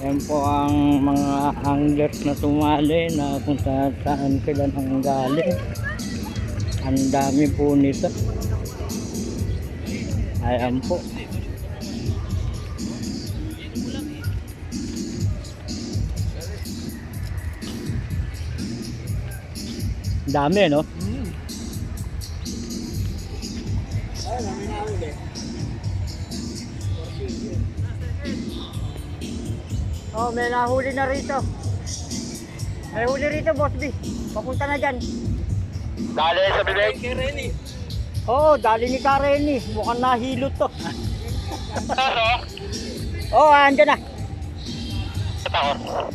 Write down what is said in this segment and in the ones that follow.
Yan po ang mga anglers na tumali na kung saan sila nang galing. Ang dami po nito. Ayan po. Dami, no? Oh, may nahuli na rito. May huli rito, Boss B. Papunta na dyan. Dali sa bibig. Oo, dali ni Kareni. Mukhang nahilot to. Ano? Oo, andyan na. Takot.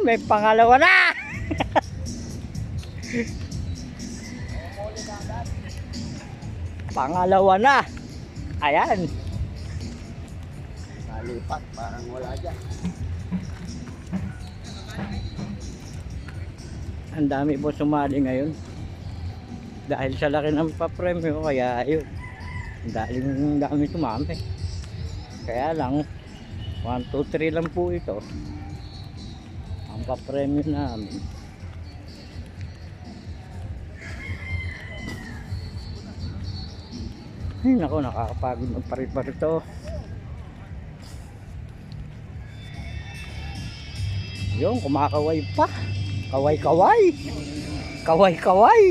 May pangalawa na. Pangalawa na. Ayan. Nalipat, parang wala dyan. Ang dami po sumali ngayon. Dahil sa laki ng papremyo, kaya ayun. Ang dami sumami. Kaya lang, 1, 2, 3 lang po ito. Ang papremyo namin. Ay nako, nakakapagod magparibar ito. Yung kumakaway pa. Kaway-kaway. Kaway-kaway.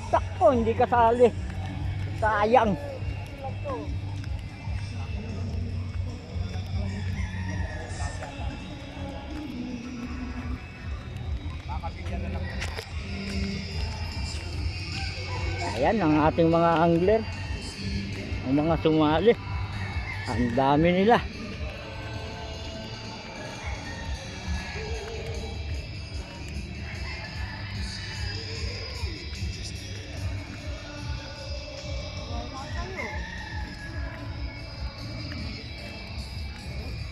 Sakto, hindi kasali. Sayang. Ayan ang ating mga angler. Ang mga sumali. Ang dami nila.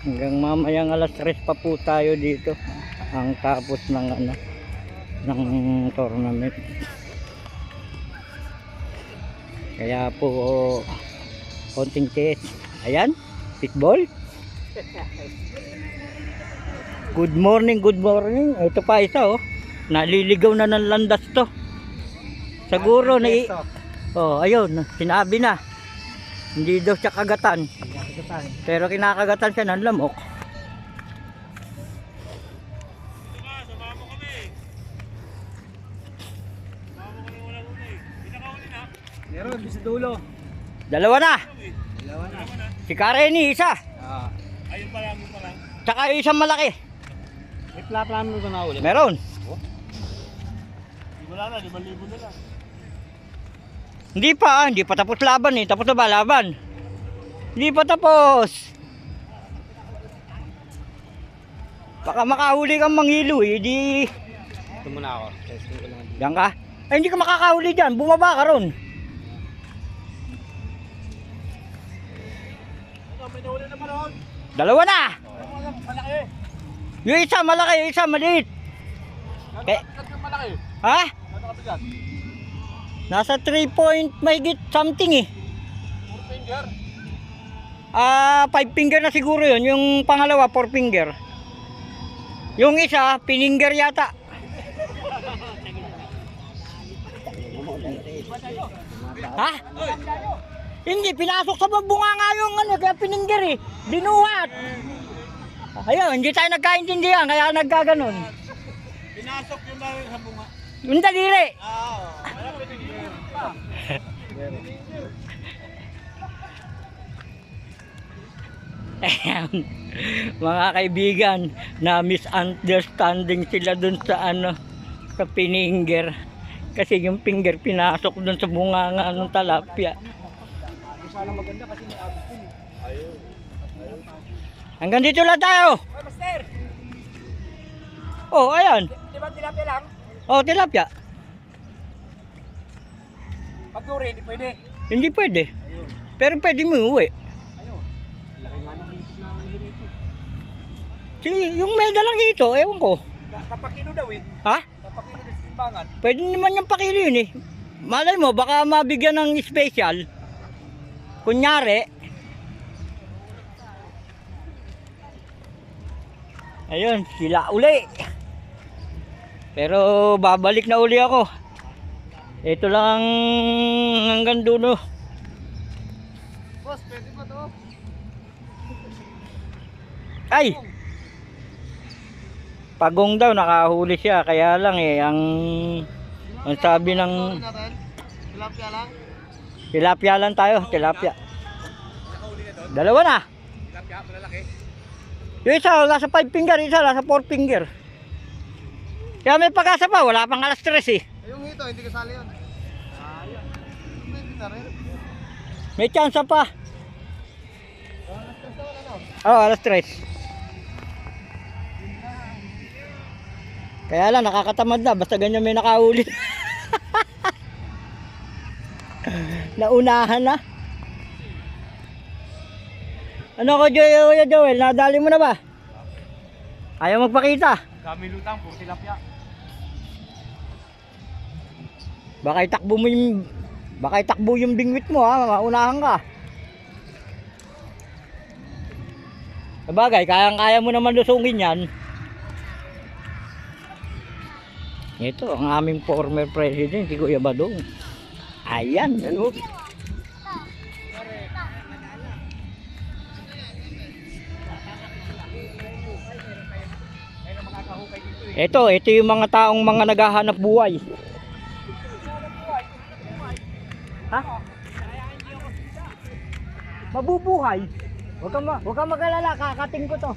Hanggang mamayang alas 3 pa po tayo dito. Ang tapos ng ng tournament. Kaya po konting tiis. Ayan, pitball. Good morning, good morning. Ito pa isa oh. Naliligaw na ng landas to. Siguro na oh, ayun, sinabi na. Hindi daw siya kagatan. Pero kinakagatan siya ng lamok. Meron, sa dulo. Dalawa na. Dalawa na. Si Kareni isa. Ayun pa lang, pa lang. Tsaka yung isang malaki. May plaplan mo ba na uli? Meron. Wala na, 5,000 na lang. Hindi pa tapos laban eh. Tapos na ba laban? Hindi pa tapos. Baka makahuli kang manghilo eh. Di... Ito muna ako. Testing ko lang. Diyan ka? Ay hindi ka makakahuli dyan. Bumaba ka ron. May nahuli naman ron. Dalawa na. Malaki. Yung isa malaki, yung isa maliit. Okay. Malaki. Ha? Ano kabigat? Nasa 3 point mahigit something eh. 4 finger. 5 finger na siguro yun. Yung pangalawa 4 finger. Yung isa pininger yata. Ha? Hindi, pinasok sa bunga nga yung kaya pininger eh. Dinuhat. Ayun, hindi tayo nagkaintindihan kaya nagkaganon. Pinasok yung dahil sa bunga. Yung daliri. Wala pininger. Ayan, mga kaibigan, na misunderstanding sila dun sa ano, sa pininger. Kasi yung finger pinasok dun sa bunganga ng talapia. Sana maganda kasi may agos din. Ayun. Hanggang dito lang tayo. Ay, master! Oh, ayan. Di ba tilapia lang? Oh, tilapia. Pag duri, hindi pwede. Hindi pwede. Ayun. Pero pwede mo uwi. Ayun. Laki nga ng hipit na hirito. Yung may dalang dito, ewan ko. Kapakino daw eh. Ha? Kapakino din sa simbangan. Pwede naman yung pakilo yun eh. Malay mo, baka mabigyan ng special. Kunyari. Ayun, sila uli. Pero babalik na uli ako. Ito lang hanggang dulo. Boss, pwede ba to? Ay! Pagong daw, nakahuli siya. Kaya lang eh, ang sabi ng Tilapia lang? tilapia lang tayo, tilapia. Nakahuli na doon? Dalawa na. Tilapia, malalaki. Yung isa, nasa 5 finger, isa, nasa 4 finger. Kaya may pag-asa pa, wala pang alas 3 eh. Yung ito, hindi kasali yun. Sayang. Pwede na rin. May chance pa. Oh, alas 3. Kaya lang, nakakatamad na, basta ganyan may nakahuli. Naunahan na. Ano ko, Joel, nadali mo na ba? Ayaw magpakita. Kami lutang, puro tilapia. Baka itakbo yung bingwit mo ha, maunahan ka. Sabagay, kayang-kaya mo naman lusungin yan. Ito ang aming former president, si Kuya Badong. Ayan, ano? Ito yung mga taong mga naghahanap buhay. Ha? Mabubuhay? Huwag kang mag-alala, kakating ko to.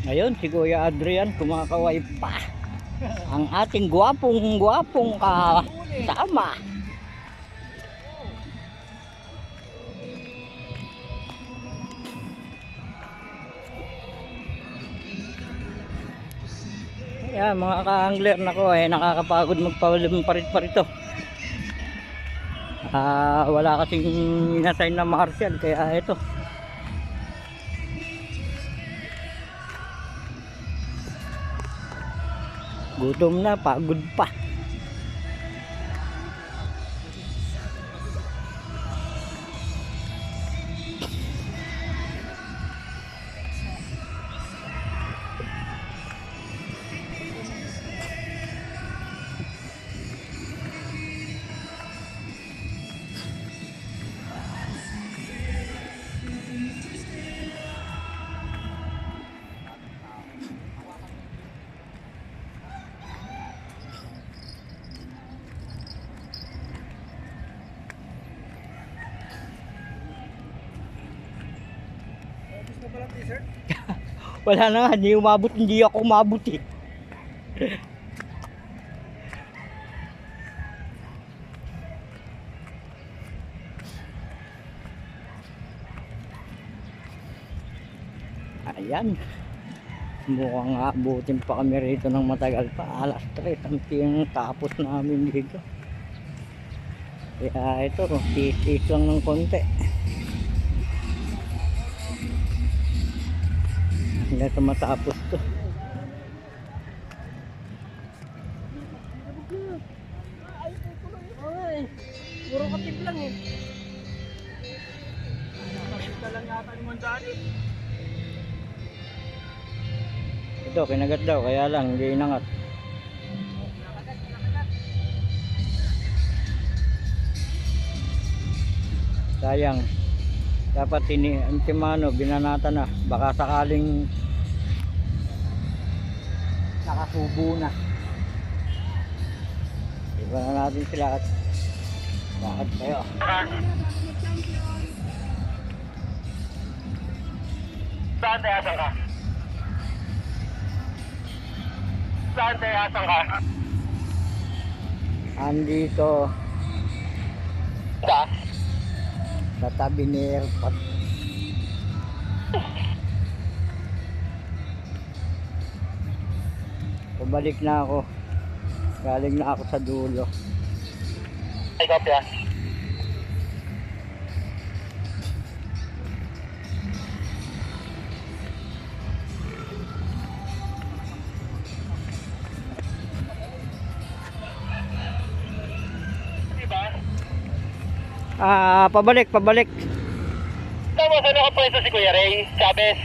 Ngayon si Kuya Adrian kumakaway pa ang ating gwapong kasama. Yan mga ka-angler na ko ay nakakapagod magpalit-palit to. Wala kasing inasign na martial kaya ito. Gutom na, pagod pa. Wala na nga, hindi ako umabot eh. Ayan. Mukhang abutin pa kami rito ng matagal pa. Alas 3 ang tapos namin dito. Kaya ito, tiis lang ng konti. Hanggang sa matapos to. yata ni Mandali. Ito, kinagat daw, kaya lang, hindi inangat. Sayang. Dapat antimano, binanata na. Baka sakaling nakasubo na. Iba na natin sila at bakit kayo? Saan tayo asan ka? Saan tayo asan ka? Andito Sa? sa tabi ni airport. Pabalik na ako. Galing na ako sa dulo. Ay, kopya. Diba? Pabalik. Tama, saan nakapwesto si Kuya Ray? Chavez?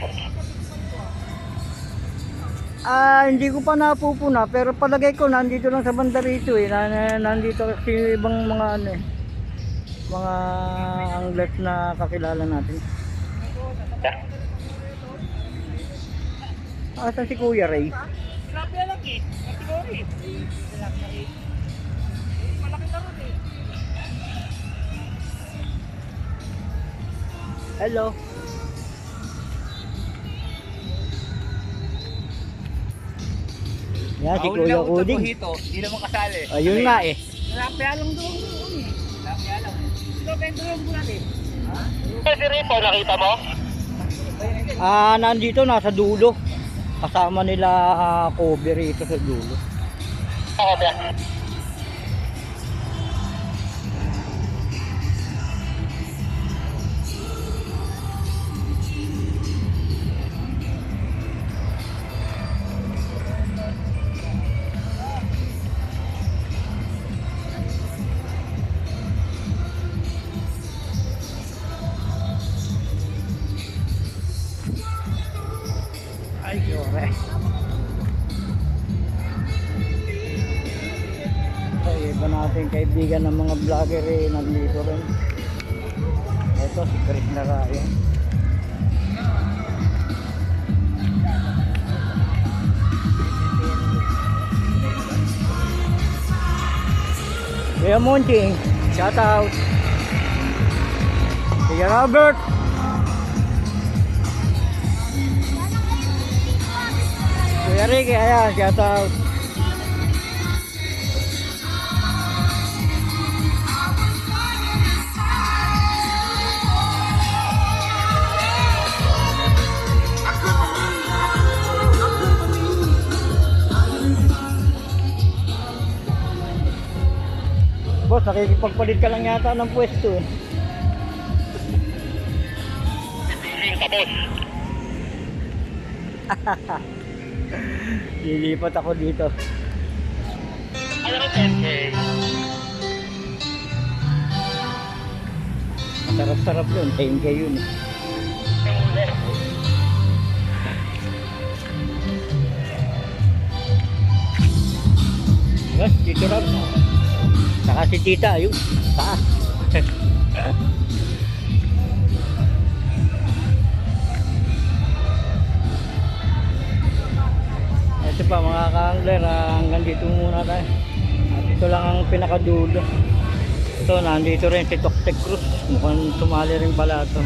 Hindi ko pa napupuna pero palagay ko nandito lang sa banda rito eh. Nandito kasi ibang mga ano eh. Mga anglet na kakilala natin. Asa si Kuya Ray? Tilapia lang eh. Kategori. Tilapia eh. Malaki na rin eh. Hello. Yan si Kuya Uding. Hindi naman kasali. Ayun nga eh. Tilapia lang doon. Tilapia lang. Ito, bento yung bulan eh. Kasi rito, nakita mo? Nandito nasa dulo. Kasama nila Kobe rito sa dulo. Oo, ba? Ay, yore. Ay, iba natin kaibigan ng mga vlogger eh, nandito rin. Ito, si Chris Narayo. Kuya Monching, shout out. Kuya Robert. Kuya Ricky, ayan, shout out. Boss, nakikipagpalit ka lang yata ng pwesto eh. Tapos. Lilipat ako dito. Ano rin 10K? Masarap-sarap yun, 10K yun eh. Yes, dito Rob. Saka si tita, ayun, taas. Ito pa mga ka-angler, hanggang dito muna tayo. At ito lang ang pinakadulo. Ito, nandito rin si Toktek Cruz. Mukhang tumali rin pala ito.